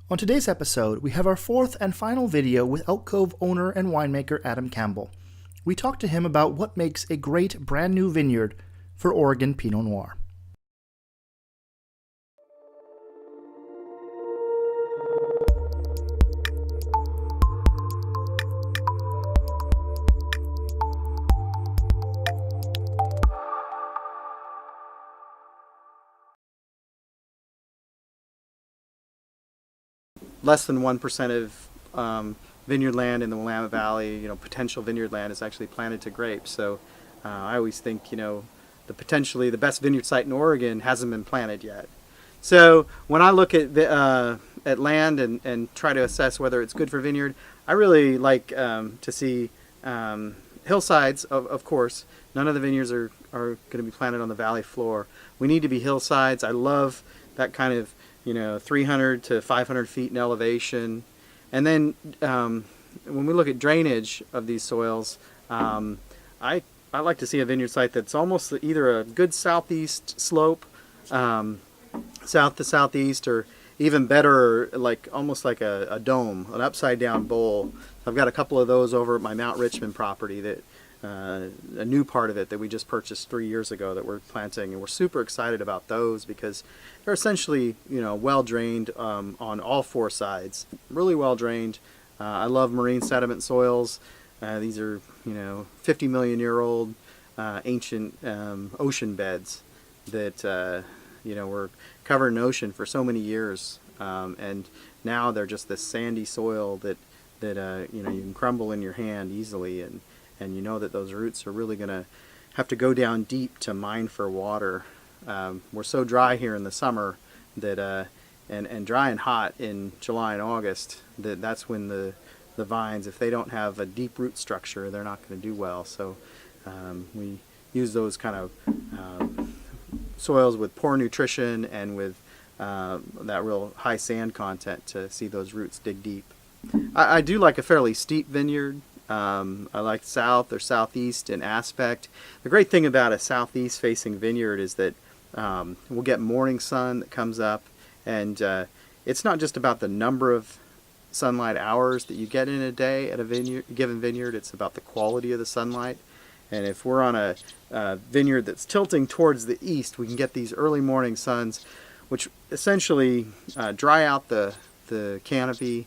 On today's episode, we have our fourth and final video with Elk Cove owner and winemaker Adam Campbell. We talked to him about what makes a great brand new vineyard for Oregon Pinot Noir. Less than 1% of vineyard land in the Willamette Valley, potential vineyard land is actually planted to grapes. So I always think, potentially the best vineyard site in Oregon hasn't been planted yet. So when I look at land and try to assess whether it's good for vineyard, I really like to see hillsides, of course. None of the vineyards are going to be planted on the valley floor. We need to be hillsides. I love that kind of 300 to 500 feet in elevation. And then when we look at drainage of these soils, I like to see a vineyard site that's almost either a good southeast slope, south to southeast, or even better, almost like a dome, an upside down bowl. I've got a couple of those over at my Mount Richmond property, that a new part of it that we just purchased 3 years ago that we're planting, and we're super excited about those because they're essentially well drained on all four sides, really well drained. I love marine sediment soils. These are 50 million year old ancient ocean beds that were covered in ocean for so many years, and now they're just this sandy soil that you can crumble in your hand easily, and you know that those roots are really going to have to go down deep to mine for water. We're so dry here in the summer that and dry and hot in July and August, that's when the vines, if they don't have a deep root structure, they're not going to do well. So we use those kind of soils with poor nutrition and with that real high sand content to see those roots dig deep. I do like a fairly steep vineyard. I like south or southeast in aspect. The great thing about a southeast facing vineyard is that we'll get morning sun that comes up, and it's not just about the number of sunlight hours that you get in a day at a given vineyard, it's about the quality of the sunlight. And if we're on a vineyard that's tilting towards the east, we can get these early morning suns, which essentially dry out the canopy,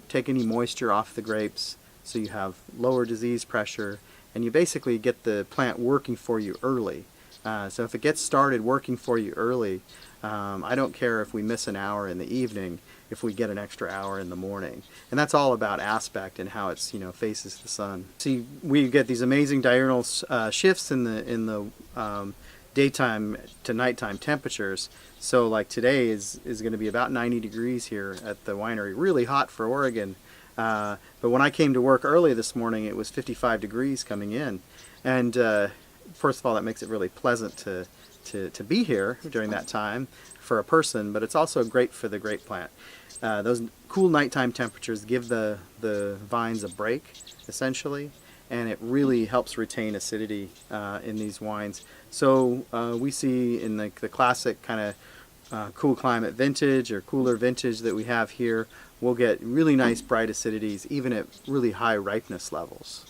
take any moisture off the grapes, so you have lower disease pressure, and you basically get the plant working for you early. So if it gets started working for you early, I don't care if we miss an hour in the evening if we get an extra hour in the morning. And that's all about aspect and how it's faces the sun. See, we get these amazing diurnal shifts in the daytime to nighttime temperatures. So like today is going to be about 90 degrees here at the winery, really hot for Oregon. But when I came to work early this morning, it was 55 degrees coming in. And first of all, that makes it really pleasant to be here during that time for a person, but it's also great for the grape plant. Those cool nighttime temperatures give the vines a break, essentially, and it really helps retain acidity in these wines. So we see in the classic kind of cool climate vintage or cooler vintage that we have here, we'll get really nice bright acidities even at really high ripeness levels.